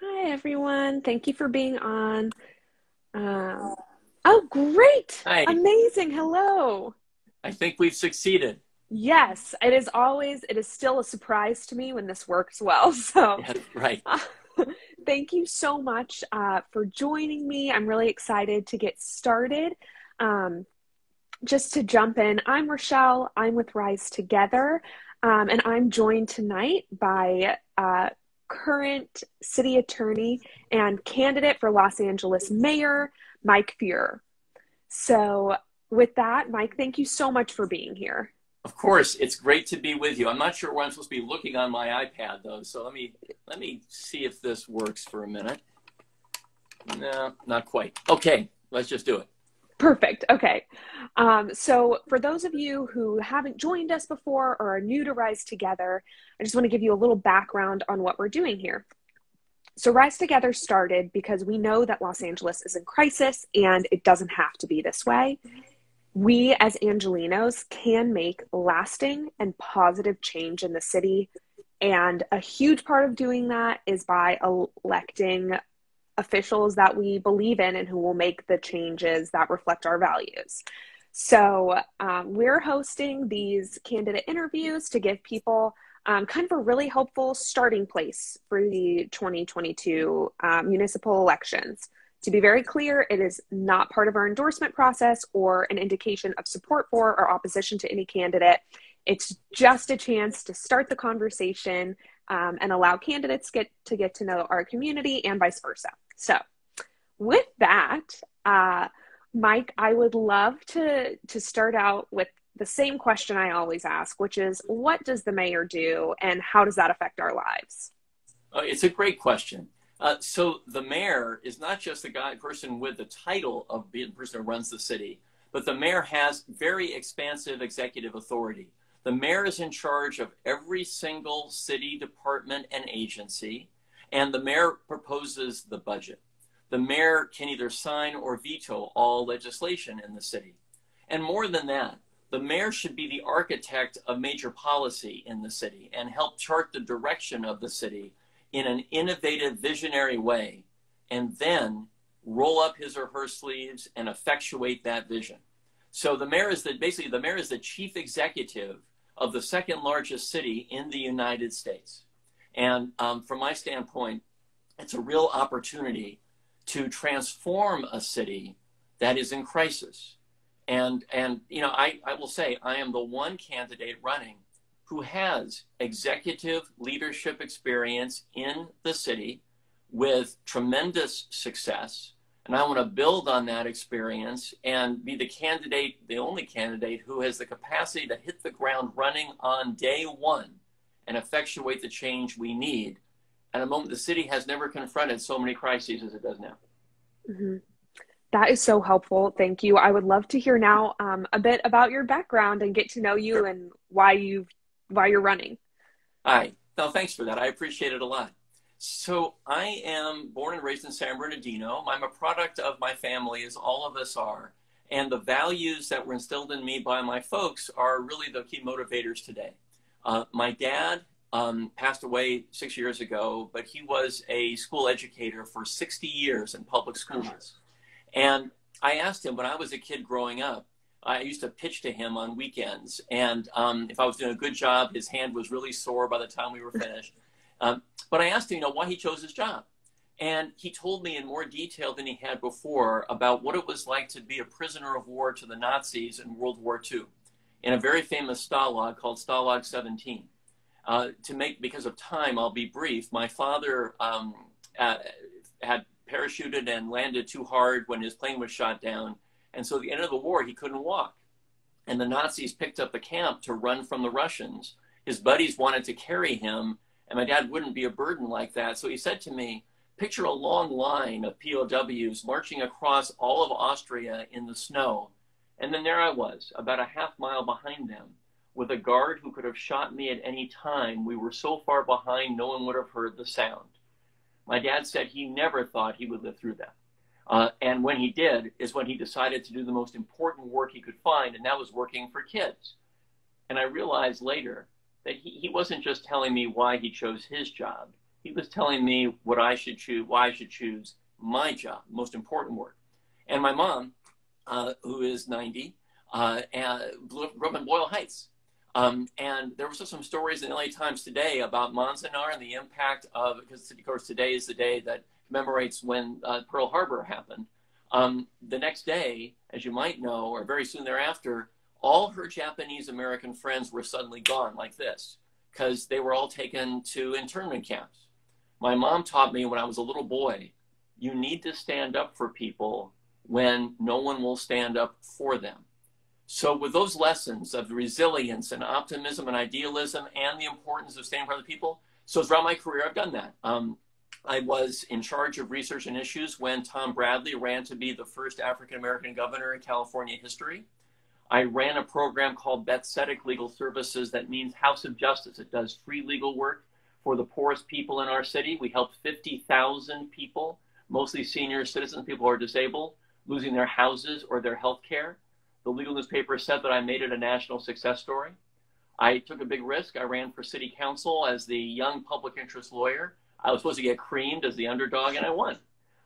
Hi, everyone. Thank you for being on. Um, oh, great. Hi, Amazing. Hello. I think we've succeeded. Yes, it is still a surprise to me when this works well. So, Yeah, right. uh, thank you so much for joining me. I'm really excited to get started. Um, just to jump in, I'm Rochelle. I'm with Rise Together, and I'm joined tonight by current city attorney and candidate for Los Angeles mayor, Mike Feuer. So, with that, Mike, thank you so much for being here. Of course, it's great to be with you. I'm not sure where I'm supposed to be looking on my iPad though, so let me see if this works for a minute. No, not quite. Okay, let's just do it. Perfect. Okay. So, for those of you who haven't joined us before or are new to Rise Together, I just want to give you a little background on what we're doing here. So, Rise Together started because we know that Los Angeles is in crisis and it doesn't have to be this way. We as Angelinos can make lasting and positive change in the city. And a huge part of doing that is by electing officials that we believe in and who will make the changes that reflect our values. So we're hosting these candidate interviews to give people kind of a really helpful starting place for the 2022 municipal elections. To be very clear, it is not part of our endorsement process or an indication of support for or opposition to any candidate. It's just a chance to start the conversation and allow candidates to get to know our community and vice versa. So with that, Mike, I would love to start out with the same question I always ask, which is, what does the mayor do and how does that affect our lives? It's a great question. So the mayor is not just the person with the title of being the person who runs the city, but the mayor has very expansive executive authority. The mayor is in charge of every single city department and agency, and the mayor proposes the budget. The mayor can either sign or veto all legislation in the city. And more than that, the mayor should be the architect of major policy in the city and help chart the direction of the city in an innovative, visionary way, and then roll up his or her sleeves and effectuate that vision. So the mayor is basically the mayor is the chief executive of the second largest city in the United States. And from my standpoint, it's a real opportunity to transform a city that is in crisis. And you know, I will say I am the one candidate running who has executive leadership experience in the city with tremendous success. And I want to build on that experience and be the candidate, the only candidate who has the capacity to hit the ground running on day one and effectuate the change we need at a moment the city has never confronted so many crises as it does now. Mm-hmm. That is so helpful. Thank you. I would love to hear now a bit about your background and get to know you Sure. and why you're running. Hi. No, thanks for that. I appreciate it a lot. So I am born and raised in San Bernardino. I'm a product of my family, as all of us are. And the values that were instilled in me by my folks are really the key motivators today. My dad passed away 6 years ago, but he was a school educator for 60 years in public schools. And I asked him when I was a kid growing up, I used to pitch to him on weekends. And if I was doing a good job, his hand was really sore by the time we were finished. But I asked him, why he chose his job. And he told me in more detail than he had before about what it was like to be a prisoner of war to the Nazis in World War II in a very famous Stalag called Stalag 17. Because of time, I'll be brief. My father had parachuted and landed too hard when his plane was shot down. And so at the end of the war, he couldn't walk. And the Nazis picked up the camp to run from the Russians. His buddies wanted to carry him, and my dad wouldn't be a burden like that. So he said to me, picture a long line of POWs marching across all of Austria in the snow. And then there I was, about a half-mile behind them, with a guard who could have shot me at any time. We were so far behind, no one would have heard the sound. My dad said he never thought he would live through that. And when he did is when he decided to do the most important work he could find, and that was working for kids. And I realized later that he wasn't just telling me why he chose his job. He was telling me what I should choose, why I should choose my job, most important work. And my mom, who is 90, grew up in Boyle Heights. And there were some stories in the LA Times today about Manzanar and the impact of, because of course today is the day that commemorates when Pearl Harbor happened. The next day, as you might know, or very soon thereafter, all her Japanese American friends were suddenly gone like this, because they were all taken to internment camps. My mom taught me when I was a little boy, you need to stand up for people when no one will stand up for them. So with those lessons of resilience and optimism and idealism and the importance of standing for other people, so throughout my career, I've done that. I was in charge of research and issues when Tom Bradley ran to be the first African-American governor in California history. I ran a program called Bethsetic Legal Services, that means House of Justice. It does free legal work for the poorest people in our city. We helped 50,000 people, mostly senior citizens, people who are disabled, losing their houses or their health care. The legal newspaper said that I made it a national success story. I took a big risk. I ran for city council as the young public interest lawyer. I was supposed to get creamed as the underdog, and I won.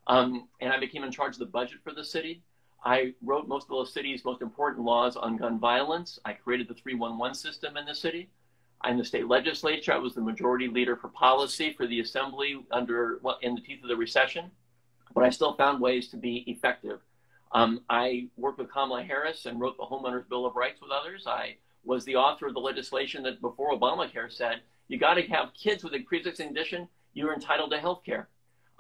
And I became in charge of the budget for the city. I wrote most of the city's most important laws on gun violence. I created the 311 system in the city. In the state legislature, I was the majority leader for policy for the assembly in the teeth of the recession, but I still found ways to be effective. I worked with Kamala Harris and wrote the Homeowners Bill of Rights with others. I was the author of the legislation that before Obamacare said, you got to have kids with a pre-existing condition, you're entitled to health care.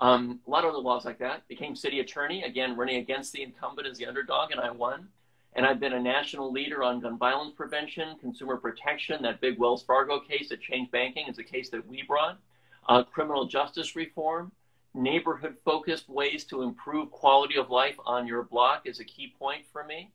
A lot of other laws like that. Became city attorney, again, running against the incumbent as the underdog, and I won. And I've been a national leader on gun violence prevention, consumer protection. That big Wells Fargo case that changed banking is a case that we brought. Criminal justice reform, neighborhood-focused ways to improve quality of life on your block is a key point for me.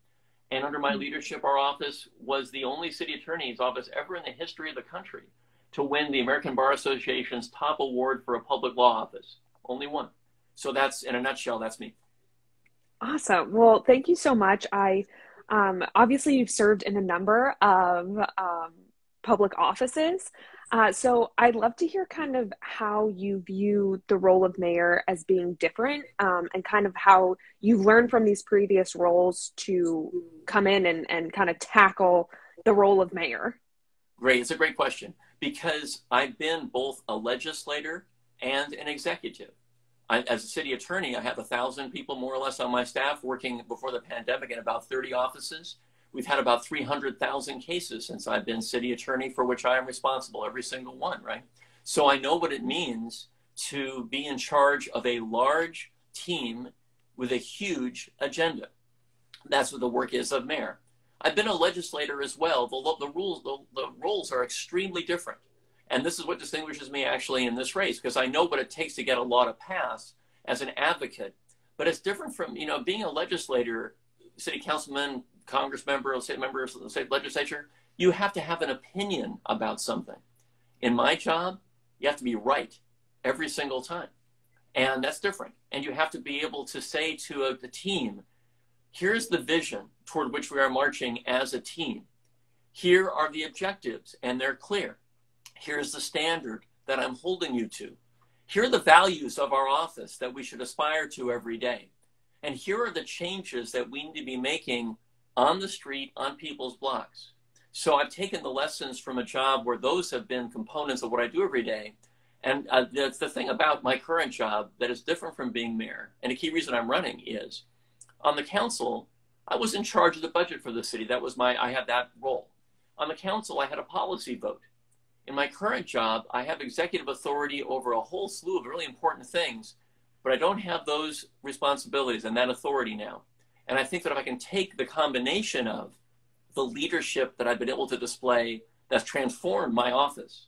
And under my leadership, our office was the only city attorney's office ever in the history of the country to win the American Bar Association's top award for a public law office. Only one. So that's, in a nutshell, that's me. Awesome. Well, thank you so much. Obviously you've served in a number of public offices. So I'd love to hear kind of how you view the role of mayor as being different, and kind of how you've learned from these previous roles to come in and kind of tackle the role of mayor. Great. It's a great question, because I've been both a legislator and an executive. As a city attorney, I have 1,000 people more or less on my staff working before the pandemic in about 30 offices. We've had about 300,000 cases since I've been city attorney, for which I am responsible, every single one, right? So I know what it means to be in charge of a large team with a huge agenda. That's what the work is of mayor. I've been a legislator as well. The roles are extremely different. And this is what distinguishes me actually in this race, because I know what it takes to get a law to pass as an advocate. But it's different from, being a legislator, city councilman, Congress member, state member of the state legislature. You have to have an opinion about something. In my job, you have to be right every single time. And that's different. And you have to be able to say to the team, here's the vision toward which we are marching as a team. Here are the objectives, and they're clear. Here's the standard that I'm holding you to. Here are the values of our office that we should aspire to every day. And here are the changes that we need to be making on the street, on people's blocks. So I've taken the lessons from a job where those have been components of what I do every day. And that's the thing about my current job that is different from being mayor. And a key reason I'm running is on the council, I was in charge of the budget for the city. I had that role. On the council, I had a policy vote. In my current job, I have executive authority over a whole slew of really important things, but I don't have those responsibilities and that authority now. And I think that if I can take the combination of the leadership that I've been able to display that's transformed my office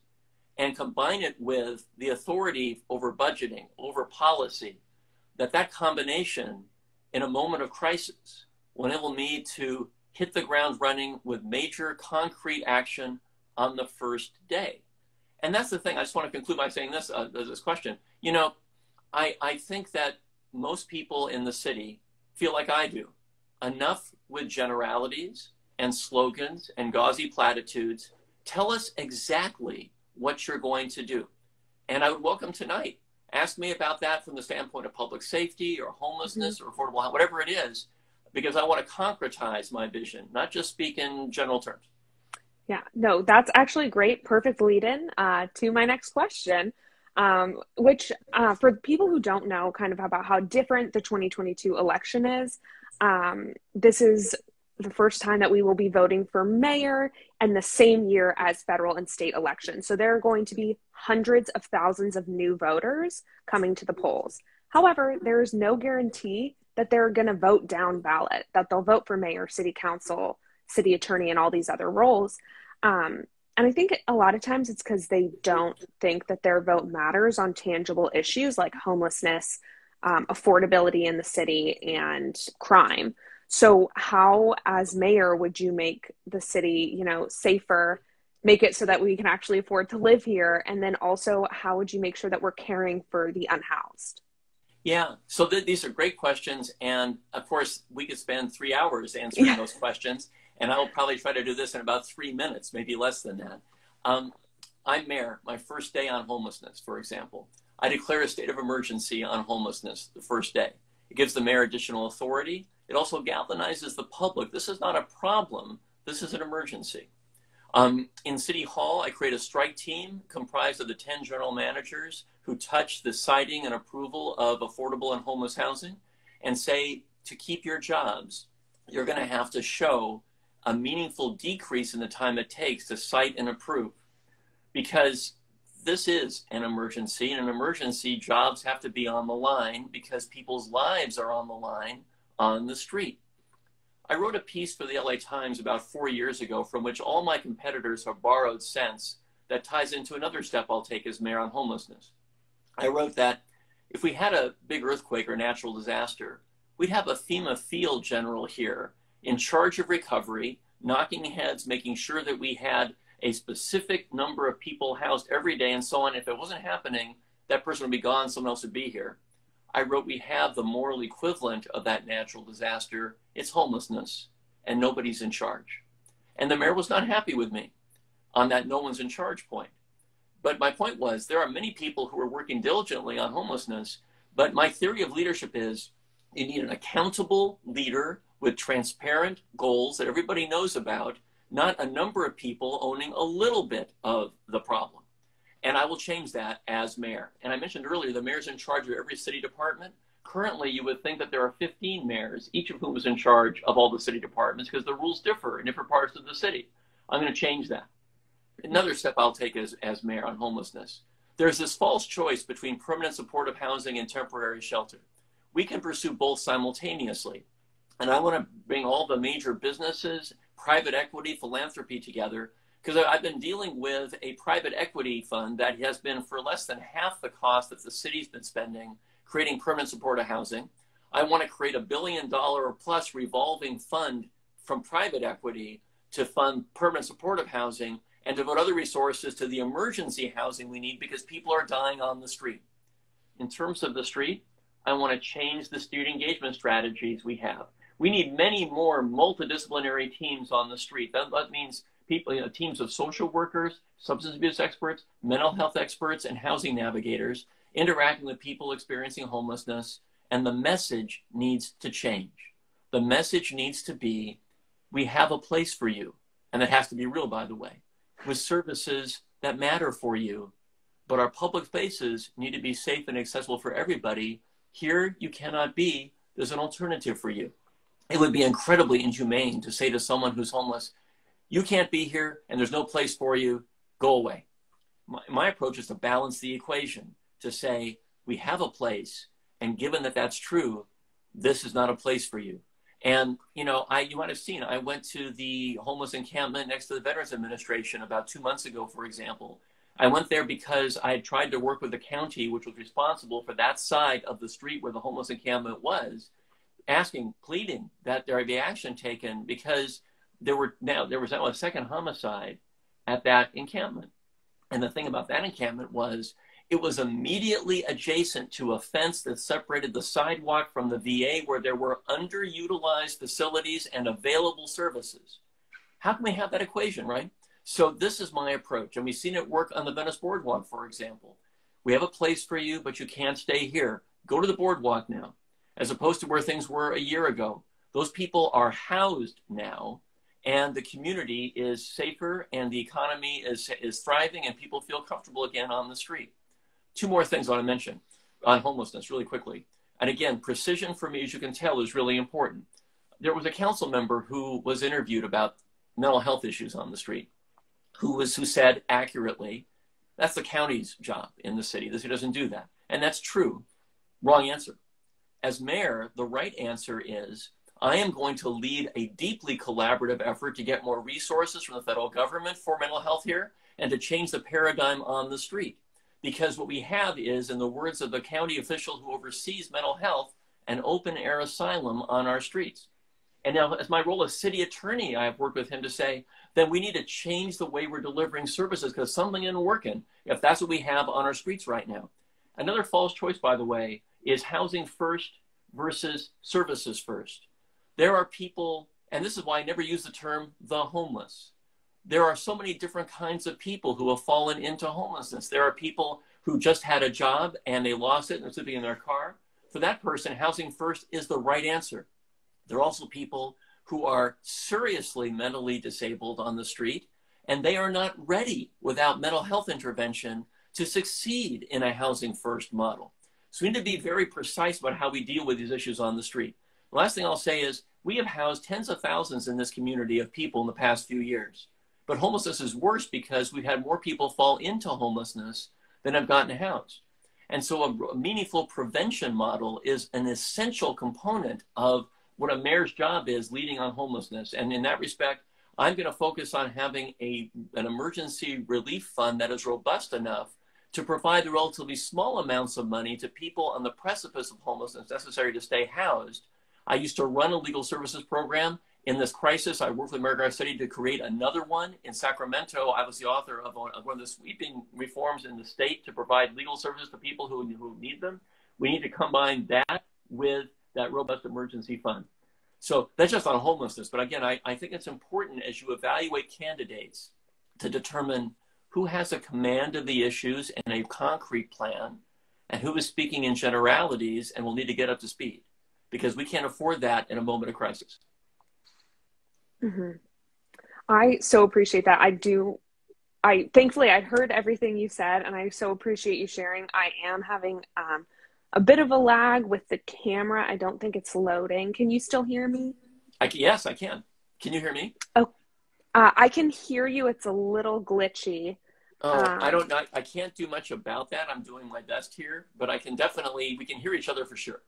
and combine it with the authority over budgeting, over policy, that combination in a moment of crisis will enable me to hit the ground running with major concrete action on the first day. And that's the thing. I just want to conclude by saying this question. I think that most people in the city feel like I do. Enough with generalities and slogans and gauzy platitudes. Tell us exactly what you're going to do. And I would welcome tonight. Ask me about that from the standpoint of public safety or homelessness or affordable housing, whatever it is, because I want to concretize my vision, not just speak in general terms. Yeah, no, that's actually great. Perfect lead in to my next question, which for people who don't know kind of about how different the 2022 election is, this is the first time that we will be voting for mayor and the same year as federal and state elections. So there are going to be hundreds of thousands of new voters coming to the polls. However, there is no guarantee that they're going to vote down ballot, that they'll vote for mayor, city council, city attorney, and all these other roles. And I think a lot of times it's because they don't think that their vote matters on tangible issues like homelessness, affordability in the city, and crime. So how, as mayor, would you make the city, safer, make it so that we can actually afford to live here? And then also, how would you make sure that we're caring for the unhoused? Yeah, so these are great questions. And of course, we could spend 3 hours answering those questions. And I'll probably try to do this in about 3 minutes, maybe less than that. I'm mayor, my first day on homelessness, for example. I declare a state of emergency on homelessness the first day. It gives the mayor additional authority. It also galvanizes the public. This is not a problem. This is an emergency. In City Hall, I create a strike team comprised of the 10 general managers who touch the siting and approval of affordable and homeless housing and say, to keep your jobs, you're going to have to show a meaningful decrease in the time it takes to cite and approve, because this is an emergency. In an emergency, jobs have to be on the line because people's lives are on the line on the street. I wrote a piece for the LA Times about 4 years ago from which all my competitors have borrowed since that ties into another step I'll take as mayor on homelessness. I wrote that if we had a big earthquake or natural disaster, we'd have a FEMA field general here in charge of recovery, knocking heads, making sure that we had a specific number of people housed every day and so on. If it wasn't happening, that person would be gone, someone else would be here. I wrote, we have the moral equivalent of that natural disaster. It's homelessness, and nobody's in charge. And the mayor was not happy with me on that no one's in charge point. But my point was, there are many people who are working diligently on homelessness, but my theory of leadership is you need an accountable leader with transparent goals that everybody knows about, not a number of people owning a little bit of the problem. And I will change that as mayor. And I mentioned earlier, the mayor's in charge of every city department. Currently, you would think that there are 15 mayors, each of whom is in charge of all the city departments because the rules differ in different parts of the city. I'm going to change that. Another step I'll take as mayor on homelessness. There's this false choice between permanent supportive housing and temporary shelter. We can pursue both simultaneously. And I want to bring all the major businesses, private equity, philanthropy together, because I've been dealing with a private equity fund that has been for less than half the cost that the city's been spending creating permanent supportive housing. I want to create $1 billion or plus revolving fund from private equity to fund permanent supportive housing and devote other resources to the emergency housing we need because people are dying on the street. In terms of the street, I want to change the student engagement strategies we have. We need many more multidisciplinary teams on the street. That means people, teams of social workers, substance abuse experts, mental health experts, and housing navigators interacting with people experiencing homelessness. And the message needs to change. The message needs to be, we have a place for you. And that has to be real, by the way, with services that matter for you. But our public spaces need to be safe and accessible for everybody. Here you cannot be. There's an alternative for you. It would be incredibly inhumane to say to someone who's homeless, you can't be here and there's no place for you, go away. My approach is to balance the equation, to say we have a place, and given that that's true, this is not a place for you. And, you might have seen, I went to the homeless encampment next to the Veterans Administration about 2 months ago, for example. I went there because I had tried to work with the county, which was responsible for that side of the street where the homeless encampment was, pleading that there be action taken because there was now a second homicide at that encampment. And the thing about that encampment was it was immediately adjacent to a fence that separated the sidewalk from the VA where there were underutilized facilities and available services. How can we have that equation, right? So this is my approach. And we've seen it work on the Venice Boardwalk, for example. We have a place for you, but you can't stay here. Go to the boardwalk now, as opposed to where things were a year ago. Those people are housed now, and the community is safer, and the economy is thriving, and people feel comfortable again on the street. Two more things I want to mention on homelessness really quickly. And again, precision for me, as you can tell, is really important. There was a council member who was interviewed about mental health issues on the street, who said accurately, that's the county's job in the city. The city doesn't do that. And that's true. Wrong answer. As mayor, the right answer is, I am going to lead a deeply collaborative effort to get more resources from the federal government for mental health here and to change the paradigm on the street. Because what we have is, in the words of the county official who oversees mental health, an open air asylum on our streets. And now, as my role as city attorney, I have worked with him to say, then we need to change the way we're delivering services because something isn't working if that's what we have on our streets right now. Another false choice, by the way, is housing first versus services first. There are people, and this is why I never use the term the homeless. There are so many different kinds of people who have fallen into homelessness. There are people who just had a job and they lost it and they're sleeping in their car. For that person, housing first is the right answer. There are also people who are seriously mentally disabled on the street, and they are not ready without mental health intervention to succeed in a housing first model. So we need to be very precise about how we deal with these issues on the street. The last thing I'll say is we have housed tens of thousands in this community of people in the past few years. But homelessness is worse because we've had more people fall into homelessness than have gotten housed. And so a meaningful prevention model is an essential component of what a mayor's job is, leading on homelessness. And in that respect, I'm going to focus on having an emergency relief fund that is robust enough to provide the relatively small amounts of money to people on the precipice of homelessness necessary to stay housed. I used to run a legal services program. In this crisis, I worked with Mayor Garcetti to create another one. In Sacramento, I was the author of one of the sweeping reforms in the state to provide legal services to people who need them. We need to combine that with that robust emergency fund. So that's just on homelessness. But again, I think it's important as you evaluate candidates to determine who has a command of the issues and a concrete plan, and who is speaking in generalities and will need to get up to speed, because we can't afford that in a moment of crisis. Mm-hmm. I so appreciate that. Thankfully, I heard everything you said, and I so appreciate you sharing. I am having a bit of a lag with the camera. I don't think it's loading. Can you still hear me? Yes, I can. Can you hear me? Oh, I can hear you. It's a little glitchy. Oh, I can't do much about that. I'm doing my best here, but we can hear each other for sure.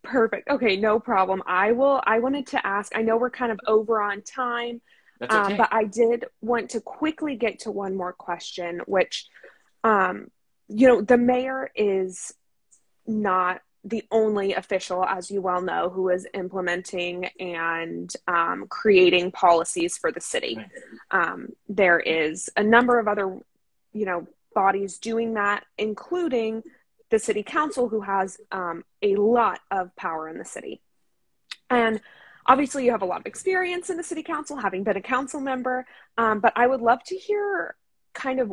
Perfect. Okay, no problem. I wanted to ask, I know we're kind of over on time, That's okay. but I did want to quickly get to one more question, which, the mayor is not the only official, as you well know, who is implementing and creating policies for the city. Right. There is a number of other, bodies doing that, including the city council, who has a lot of power in the city. And obviously you have a lot of experience in the city council, having been a council member, but I would love to hear kind of,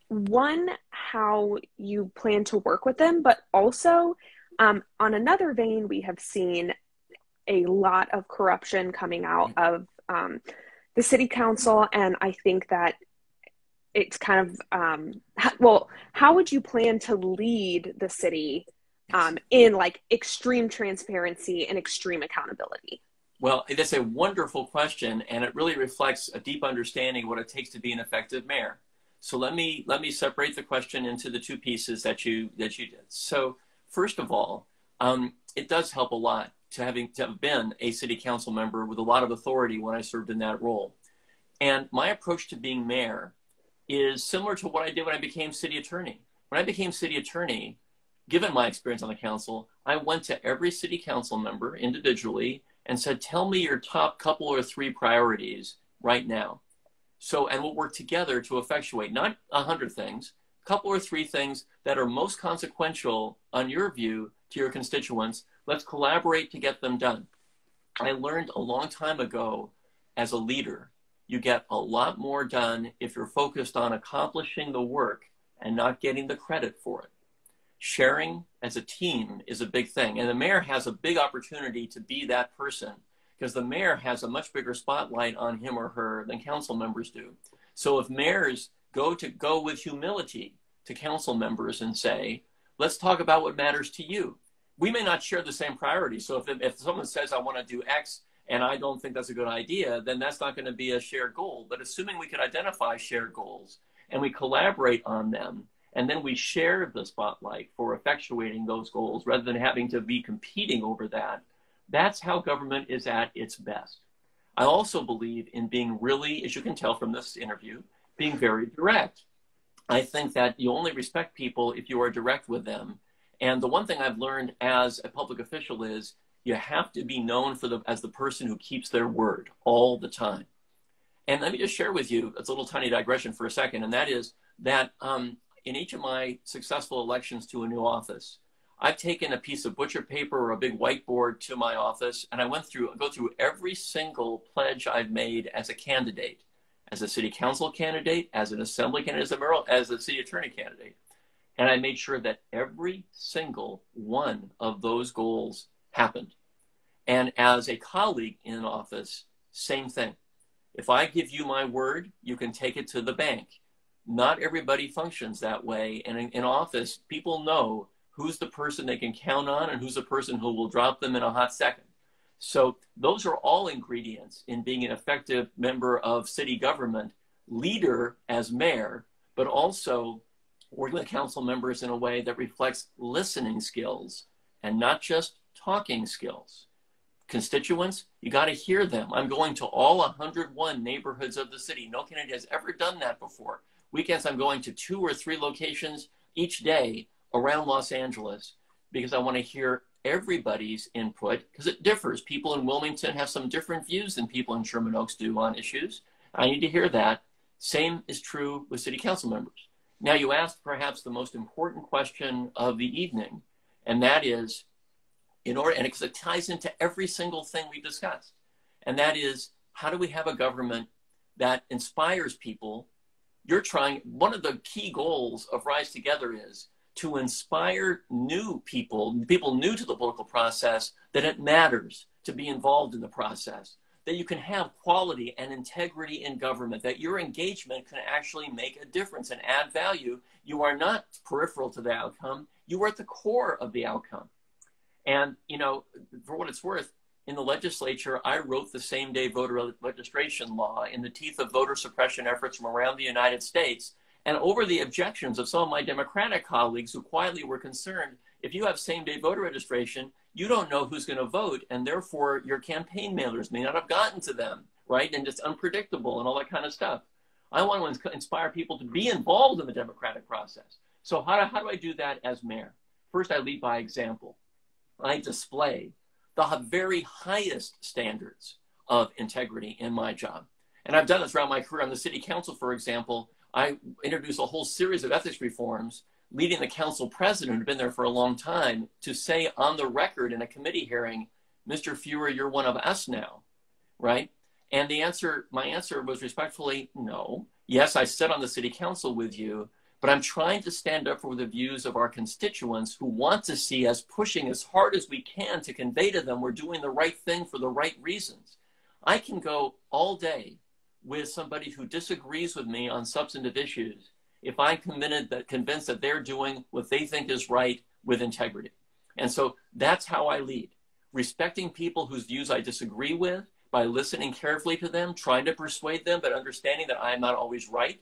one, how you plan to work with them, but also on another vein, we have seen a lot of corruption coming out of the city council. And I think that it's kind of, how would you plan to lead the city in like extreme transparency and extreme accountability? Well, that's a wonderful question, and it really reflects a deep understanding of what it takes to be an effective mayor. So let me separate the question into the two pieces that you did. So first of all, it does help a lot to have been a city council member with a lot of authority when I served in that role. And my approach to being mayor is similar to what I did when I became city attorney. When I became city attorney, given my experience on the council, I went to every city council member individually and said, tell me your top couple or three priorities right now. So, and we'll work together to effectuate not 100 things, a couple or three things that are most consequential on your view to your constituents. Let's collaborate to get them done. I learned a long time ago, as a leader, you get a lot more done if you're focused on accomplishing the work and not getting the credit for it. Sharing as a team is a big thing. And the mayor has a big opportunity to be that person, because the mayor has a much bigger spotlight on him or her than council members do. So if mayors go with humility to council members and say, let's talk about what matters to you. We may not share the same priorities. So if someone says, I want to do X and I don't think that's a good idea, then that's not going to be a shared goal. But assuming we can identify shared goals and we collaborate on them, and then we share the spotlight for effectuating those goals rather than having to be competing over that, that's how government is at its best. I also believe in being really, as you can tell from this interview, being very direct. I think that you only respect people if you are direct with them. And the one thing I've learned as a public official is you have to be known as the person who keeps their word all the time. And let me just share with you, it's a little tiny digression for a second, and that is that in each of my successful elections to a new office, I've taken a piece of butcher paper or a big whiteboard to my office, and I go through every single pledge I've made as a candidate, as a city council candidate, as an assembly candidate, as a city attorney candidate. And I made sure that every single one of those goals happened. And as a colleague in office, same thing. If I give you my word, you can take it to the bank. Not everybody functions that way. And in office, people know who's the person they can count on and who's the person who will drop them in a hot second. So those are all ingredients in being an effective member of city government, leader as mayor, but also working with council members in a way that reflects listening skills and not just talking skills. Constituents, you got to hear them. I'm going to all 101 neighborhoods of the city. No candidate has ever done that before. Weekends, I'm going to 2 or 3 locations each day around Los Angeles because I want to hear everybody's input, because it differs. People in Wilmington have some different views than people in Sherman Oaks do on issues. I need to hear that. Same is true with city council members. Now, you asked perhaps the most important question of the evening, and that is, and because it ties into every single thing we discussed, and that is, how do we have a government that inspires people? One of the key goals of Rise Together is to inspire new people new to the political process, that it matters to be involved in the process, that you can have quality and integrity in government, that your engagement can actually make a difference and add value. You are not peripheral to the outcome. You are at the core of the outcome. And, for what it's worth, in the legislature, I wrote the same-day voter registration law in the teeth of voter suppression efforts from around the United States, and over the objections of some of my Democratic colleagues who quietly were concerned, if you have same-day voter registration, you don't know who's going to vote, and therefore your campaign mailers may not have gotten to them, right? And it's unpredictable and all that kind of stuff. I want to inspire people to be involved in the democratic process. So how do I do that as mayor? First, I lead by example. I display the very highest standards of integrity in my job. And I've done this throughout my career. On the city council, for example, I introduced a whole series of ethics reforms, leading the council president, who'd been there for a long time, to say on the record in a committee hearing, Mr. Feuer, you're one of us now, right? And my answer was respectfully, no. Yes, I sit on the city council with you, but I'm trying to stand up for the views of our constituents who want to see us pushing as hard as we can to convey to them we're doing the right thing for the right reasons. I can go all day with somebody who disagrees with me on substantive issues if I'm convinced that they're doing what they think is right with integrity. And so that's how I lead, respecting people whose views I disagree with by listening carefully to them, trying to persuade them, but understanding that I'm not always right,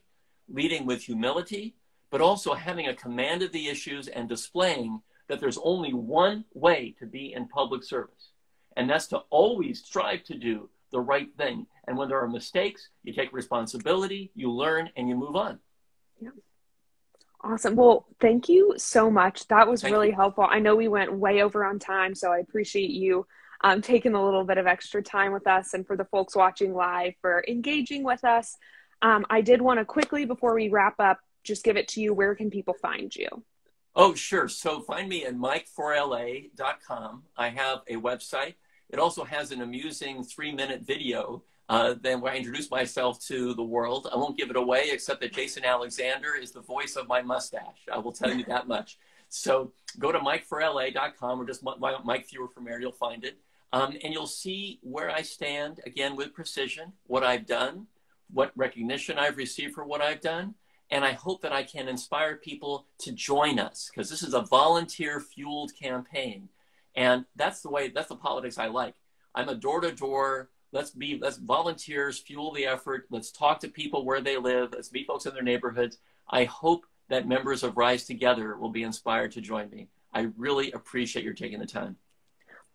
leading with humility, but also having a command of the issues and displaying that there's only one way to be in public service, and that's to always strive to do the right thing. And when there are mistakes, you take responsibility, you learn, and you move on. Yeah. Awesome. Well, thank you so much. That was really helpful. I know we went way over on time, so I appreciate you taking a little bit of extra time with us, and for the folks watching live for engaging with us. I did want to quickly, before we wrap up, just give it to you. Where can people find you? Oh, sure. So find me at MikeForLA.com. I have a website. It also has an amusing 3-minute video than where I introduce myself to the world. I won't give it away, except that Jason Alexander is the voice of my mustache. I will tell you that much. So go to MikeForLA.com or just Mike Feuer for Mayor. You'll find it. And you'll see where I stand, again, with precision, what I've done, what recognition I've received for what I've done. And I hope that I can inspire people to join us, because this is a volunteer-fueled campaign. And that's the politics I like. I'm a door-to-door, let's volunteers fuel the effort. Let's talk to people where they live. Let's meet folks in their neighborhoods. I hope that members of Rise Together will be inspired to join me. I really appreciate your taking the time.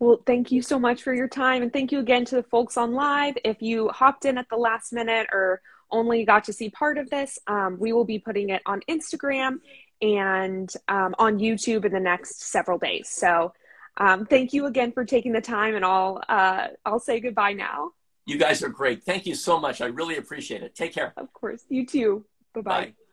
Well, thank you so much for your time. And thank you again to the folks on live. If you hopped in at the last minute or only got to see part of this, we will be putting it on Instagram and on YouTube in the next several days. So thank you again for taking the time, and I'll say goodbye now. You guys are great. Thank you so much. I really appreciate it. Take care. Of course. You too. Bye-bye. Bye.